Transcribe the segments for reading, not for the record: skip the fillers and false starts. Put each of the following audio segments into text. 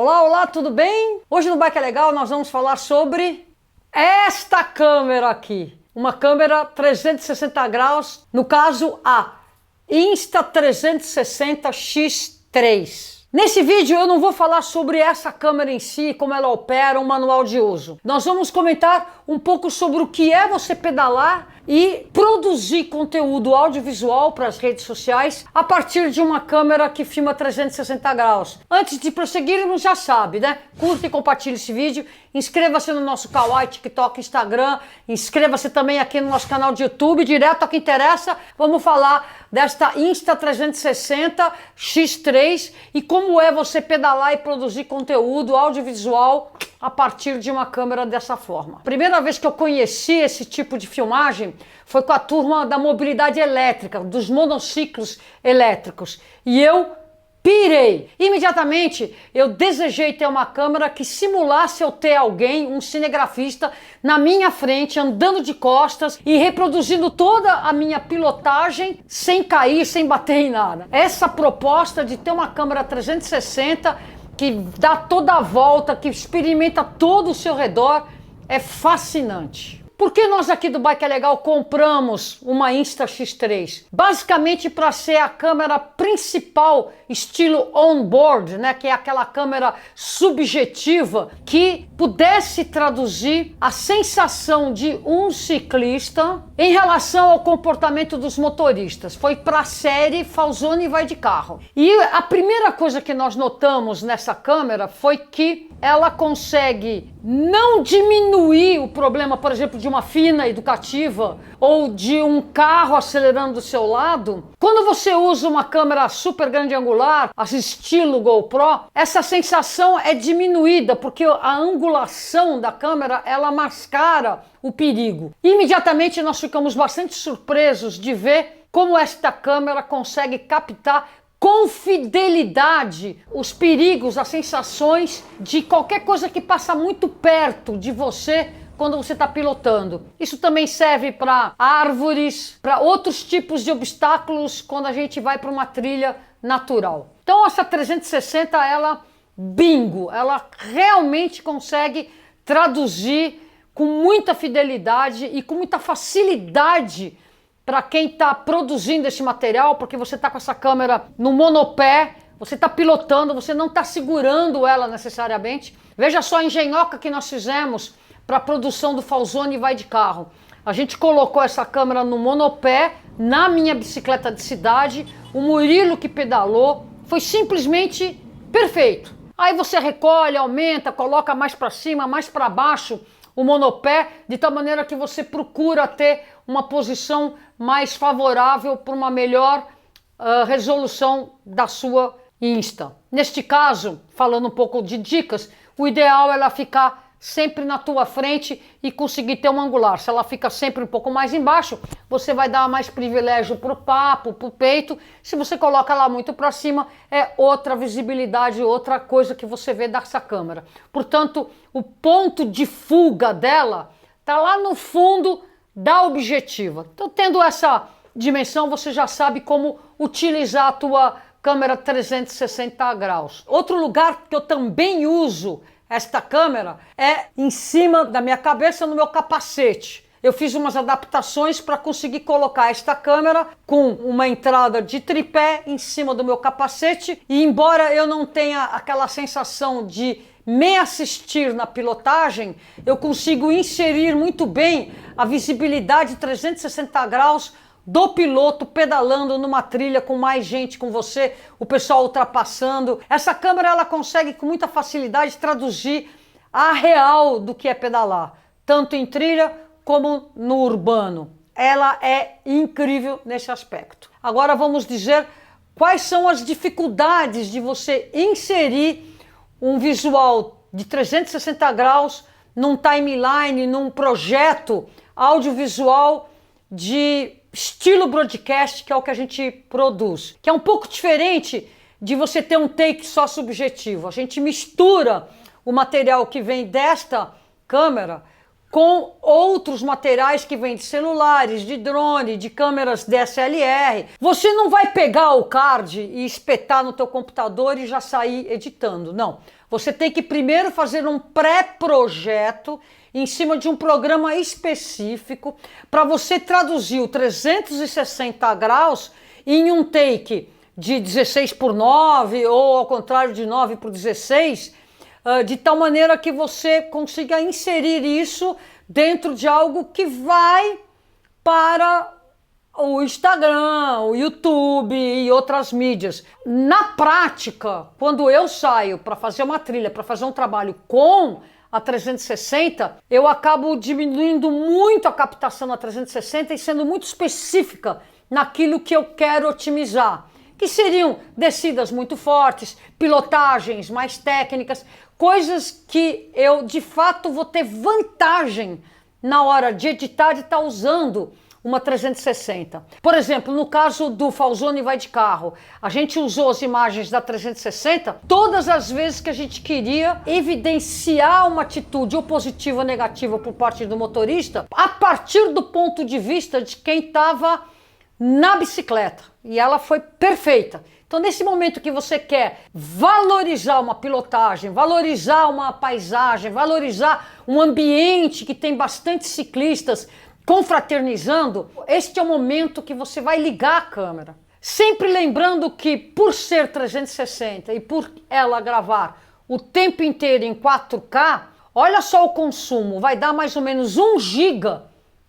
Olá, olá, tudo bem? Hoje no Bike é Legal nós vamos falar sobre esta câmera aqui. Uma câmera 360 graus, no caso a Insta360X3. Nesse vídeo eu não vou falar sobre essa câmera em si, como ela opera, um manual de uso. Nós vamos comentar um pouco sobre o que é você pedalar e produzir conteúdo audiovisual para as redes sociais a partir de uma câmera que filma 360 graus. Antes de prosseguirmos, já sabe, né? Curta e compartilhe esse vídeo, inscreva-se no nosso Kawaii, TikTok, Instagram, inscreva-se também aqui no nosso canal de YouTube, direto ao que interessa. Vamos falar desta Insta360X3 e como é você pedalar e produzir conteúdo audiovisual a partir de uma câmera dessa forma. A primeira vez que eu conheci esse tipo de filmagem foi com a turma da mobilidade elétrica, dos monociclos elétricos. E eu pirei. Imediatamente eu desejei ter uma câmera que simulasse eu ter alguém, um cinegrafista, na minha frente, andando de costas e reproduzindo toda a minha pilotagem sem cair, sem bater em nada. Essa proposta de ter uma câmera 360 que dá toda a volta, que experimenta todo o seu redor, é fascinante. Por que nós aqui do Bike é Legal compramos uma Insta-X3? Basicamente para ser a câmera principal estilo on-board, né? Que é aquela câmera subjetiva que pudesse traduzir a sensação de um ciclista em relação ao comportamento dos motoristas. Foi para a série Falzoni vai de carro. E a primeira coisa que nós notamos nessa câmera foi que ela consegue não diminuir o problema, por exemplo, de uma fina educativa ou de um carro acelerando do seu lado. Quando você usa uma câmera super grande angular, estilo GoPro, essa sensação é diminuída porque a angulação da câmera ela mascara o perigo. Imediatamente nós ficamos bastante surpresos de ver como esta câmera consegue captar com fidelidade os perigos, as sensações de qualquer coisa que passa muito perto de você quando você está pilotando. Isso também serve para árvores, para outros tipos de obstáculos quando a gente vai para uma trilha natural. Então essa 360, ela bingo, ela realmente consegue traduzir com muita fidelidade e com muita facilidade para quem está produzindo esse material, porque você está com essa câmera no monopé, você está pilotando, você não está segurando ela necessariamente. Veja só a engenhoca que nós fizemos para a produção do Falzoni vai de carro. A gente colocou essa câmera no monopé, na minha bicicleta de cidade, o Murilo que pedalou, foi simplesmente perfeito. Aí você recolhe, aumenta, coloca mais para cima, mais para baixo o monopé, de tal maneira que você procura ter uma posição mais favorável para uma melhor resolução da sua Insta. Neste caso, falando um pouco de dicas, o ideal é ela ficar sempre na tua frente e conseguir ter um angular. Se ela fica sempre um pouco mais embaixo, você vai dar mais privilégio para o papo, para o peito. Se você coloca ela muito para cima, é outra visibilidade, outra coisa que você vê dessa câmera. Portanto, o ponto de fuga dela está lá no fundo da objetiva. Então, tendo essa dimensão, você já sabe como utilizar a tua câmera 360 graus. Outro lugar que eu também uso esta câmera é em cima da minha cabeça, no meu capacete. Eu fiz umas adaptações para conseguir colocar esta câmera com uma entrada de tripé em cima do meu capacete e embora eu não tenha aquela sensação de me assistir na pilotagem, eu consigo inserir muito bem a visibilidade 360 graus do piloto pedalando numa trilha com mais gente com você, o pessoal ultrapassando. Essa câmera ela consegue com muita facilidade traduzir a real do que é pedalar, tanto em trilha como no urbano. Ela é incrível nesse aspecto. Agora vamos dizer quais são as dificuldades de você inserir um visual de 360 graus num timeline, num projeto audiovisual de estilo broadcast, que é o que a gente produz, que é um pouco diferente de você ter um take só subjetivo. A gente mistura o material que vem desta câmera com outros materiais que vêm de celulares, de drone, de câmeras DSLR. Você não vai pegar o card e espetar no teu computador e já sair editando, não. Você tem que primeiro fazer um pré-projeto em cima de um programa específico para você traduzir o 360 graus em um take de 16:9 ou ao contrário de 9:16, de tal maneira que você consiga inserir isso dentro de algo que vai para o Instagram, o YouTube e outras mídias. Na prática, quando eu saio para fazer uma trilha, para fazer um trabalho com a 360, eu acabo diminuindo muito a captação na 360 e sendo muito específica naquilo que eu quero otimizar, que seriam descidas muito fortes, pilotagens mais técnicas, coisas que eu de fato vou ter vantagem na hora de editar e estar usando uma 360. Por exemplo, no caso do Falzone Vai de Carro, a gente usou as imagens da 360 todas as vezes que a gente queria evidenciar uma atitude ou positiva ou negativa por parte do motorista a partir do ponto de vista de quem estava na bicicleta. E ela foi perfeita. Então, nesse momento que você quer valorizar uma pilotagem, valorizar uma paisagem, valorizar um ambiente que tem bastante ciclistas confraternizando, este é o momento que você vai ligar a câmera. Sempre lembrando que, por ser 360 e por ela gravar o tempo inteiro em 4K, olha só o consumo, vai dar mais ou menos 1 GB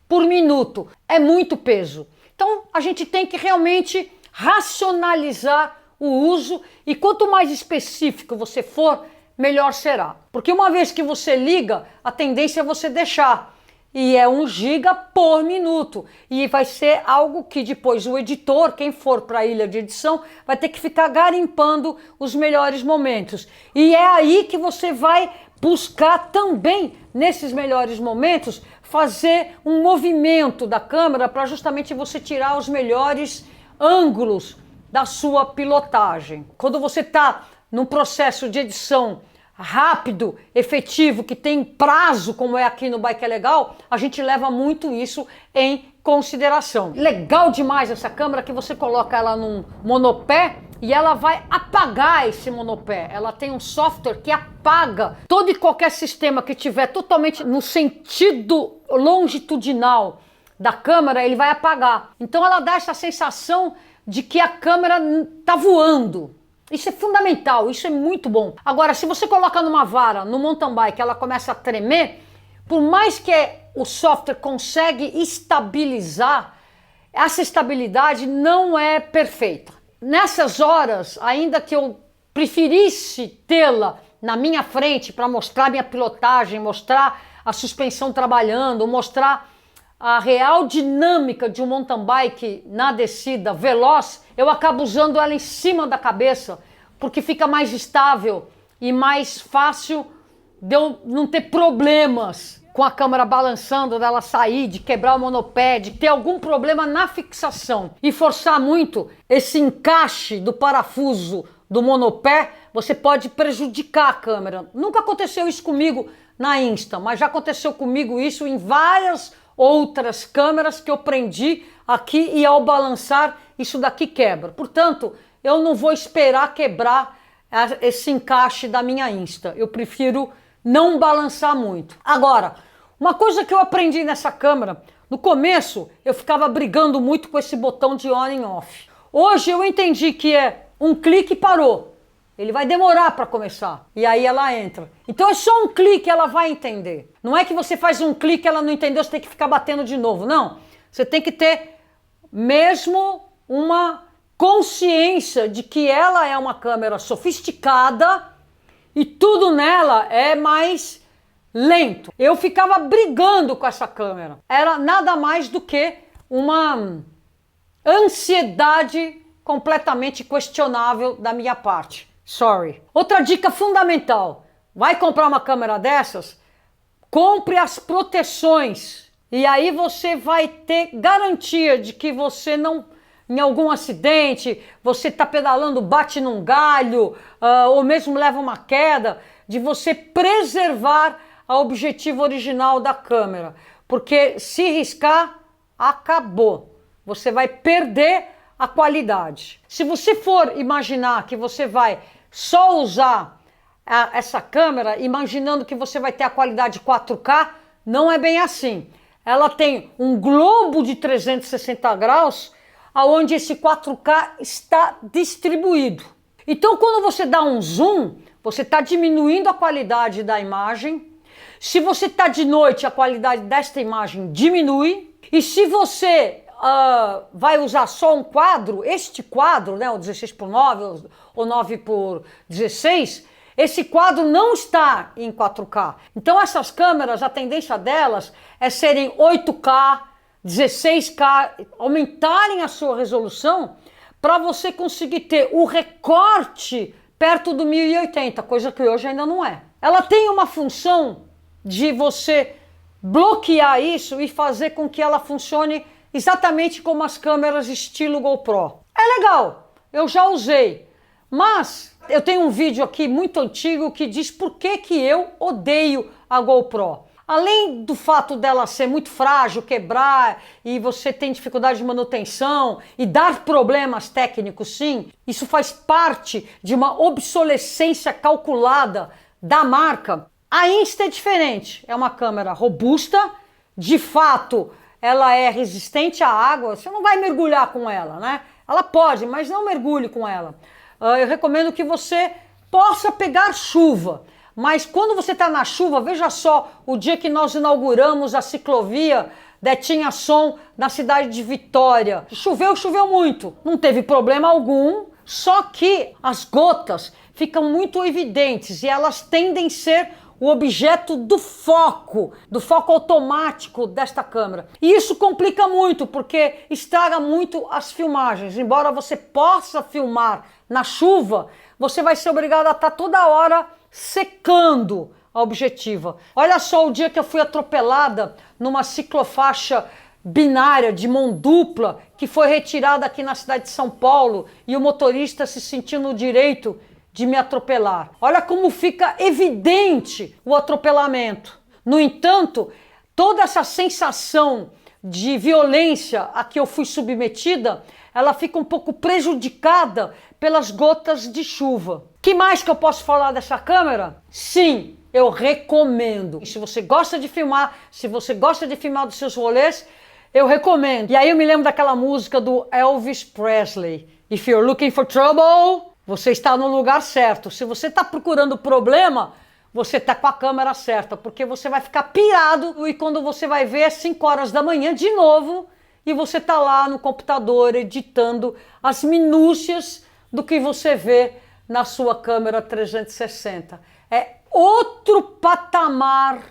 por minuto. É muito peso. Então, a gente tem que realmente racionalizar o uso e quanto mais específico você for, melhor será. Porque uma vez que você liga, a tendência é você deixar. E é 1 GB por minuto. E vai ser algo que depois o editor, quem for para a ilha de edição, vai ter que ficar garimpando os melhores momentos. E é aí que você vai buscar também, nesses melhores momentos, fazer um movimento da câmera para justamente você tirar os melhores ângulos da sua pilotagem. Quando você está num processo de edição rápido, efetivo, que tem prazo, como é aqui no Bike é Legal, a gente leva muito isso em consideração. Legal demais essa câmera que você coloca ela num monopé e ela vai apagar esse monopé. Ela tem um software que apaga todo e qualquer sistema que tiver totalmente no sentido longitudinal da câmera, ele vai apagar. Então ela dá essa sensação de que a câmera está voando. Isso é fundamental, isso é muito bom. Agora, se você coloca numa vara, no mountain bike, ela começa a tremer, por mais que o software consegue estabilizar, essa estabilidade não é perfeita. Nessas horas, ainda que eu preferisse tê-la na minha frente para mostrar minha pilotagem, mostrar a suspensão trabalhando, mostrar a real dinâmica de um mountain bike na descida veloz, eu acabo usando ela em cima da cabeça, porque fica mais estável e mais fácil de eu não ter problemas com a câmera balançando, dela sair, de quebrar o monopé, de ter algum problema na fixação e forçar muito esse encaixe do parafuso do monopé, você pode prejudicar a câmera. Nunca aconteceu isso comigo na Insta, mas já aconteceu comigo isso em várias outras câmeras que eu prendi aqui e ao balançar isso daqui quebra. Portanto, eu não vou esperar quebrar esse encaixe da minha Insta. Eu prefiro não balançar muito. Agora, uma coisa que eu aprendi nessa câmera, no começo eu ficava brigando muito com esse botão de on e off. Hoje eu entendi que é um clique e parou. Ele vai demorar para começar. E aí ela entra. Então é só um clique, ela vai entender. Não é que você faz um clique, ela não entendeu, você tem que ficar batendo de novo. Não. Você tem que ter mesmo uma consciência de que ela é uma câmera sofisticada e tudo nela é mais lento. Eu ficava brigando com essa câmera. Era nada mais do que uma ansiedade completamente questionável da minha parte. Sorry. Outra dica fundamental. Vai comprar uma câmera dessas? Compre as proteções. E aí você vai ter garantia de que você não, em algum acidente, você está pedalando, bate num galho, ou mesmo leva uma queda, de você preservar a objetivo original da câmera, porque se riscar, acabou. Você vai perder a qualidade. Se você for imaginar que você vai só usar essa câmera, imaginando que você vai ter a qualidade 4K, não é bem assim. Ela tem um globo de 360 graus, onde esse 4K está distribuído. Então, quando você dá um zoom, você está diminuindo a qualidade da imagem. Se você está de noite, a qualidade desta imagem diminui. E se você vai usar só um quadro, este quadro, né, o 16:9 ou 9:16, esse quadro não está em 4K. Então essas câmeras, a tendência delas é serem 8K, 16K, aumentarem a sua resolução para você conseguir ter o recorte perto do 1080, coisa que hoje ainda não é. Ela tem uma função de você bloquear isso e fazer com que ela funcione exatamente como as câmeras estilo GoPro. É legal, eu já usei, mas eu tenho um vídeo aqui muito antigo que diz por que eu odeio a GoPro. Além do fato dela ser muito frágil, quebrar e você tem dificuldade de manutenção e dar problemas técnicos, sim, isso faz parte de uma obsolescência calculada da marca. A Insta é diferente, é uma câmera robusta, de fato ela é resistente à água, você não vai mergulhar com ela, né? Ela pode, mas não mergulhe com ela. Eu recomendo que você possa pegar chuva, mas quando você está na chuva, veja só, o dia que nós inauguramos a ciclovia Detinha Som na cidade de Vitória, choveu muito, não teve problema algum, só que as gotas ficam muito evidentes e elas tendem a ser o objeto do foco automático desta câmera. E isso complica muito, porque estraga muito as filmagens. Embora você possa filmar na chuva, você vai ser obrigado a estar toda hora secando a objetiva. Olha só o dia que eu fui atropelada numa ciclofaixa binária de mão dupla, que foi retirada aqui na cidade de São Paulo, e o motorista se sentiu no direito de me atropelar. Olha como fica evidente o atropelamento. No entanto, toda essa sensação de violência a que eu fui submetida, ela fica um pouco prejudicada pelas gotas de chuva. Que mais que eu posso falar dessa câmera? Sim, eu recomendo. E se você gosta de filmar, se você gosta de filmar dos seus rolês, eu recomendo. E aí eu me lembro daquela música do Elvis Presley. If you're looking for trouble, você está no lugar certo. Se você está procurando problema, você está com a câmera certa, porque você vai ficar pirado e quando você vai ver é 5 horas da manhã de novo e você está lá no computador editando as minúcias do que você vê na sua câmera 360. É outro patamar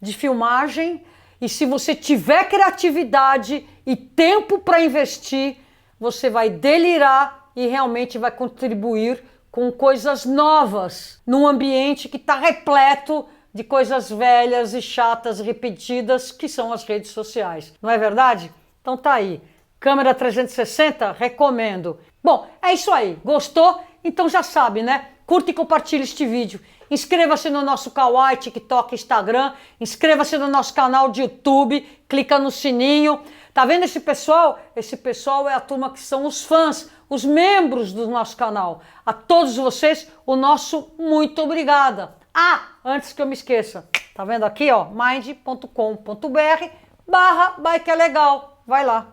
de filmagem e se você tiver criatividade e tempo para investir, você vai delirar e realmente vai contribuir com coisas novas, num ambiente que está repleto de coisas velhas e chatas, repetidas, que são as redes sociais. Não é verdade? Então tá aí. Câmera 360, recomendo. Bom, é isso aí. Gostou? Então já sabe, né? Curta e compartilhe este vídeo. Inscreva-se no nosso Kawaii, TikTok, Instagram. Inscreva-se no nosso canal de YouTube. Clica no sininho. Tá vendo esse pessoal? Esse pessoal é a turma que são os fãs, os membros do nosso canal. A todos vocês, o nosso muito obrigada. Ah, antes que eu me esqueça, tá vendo aqui, ó, mind.com.br/bike é legal. Vai lá.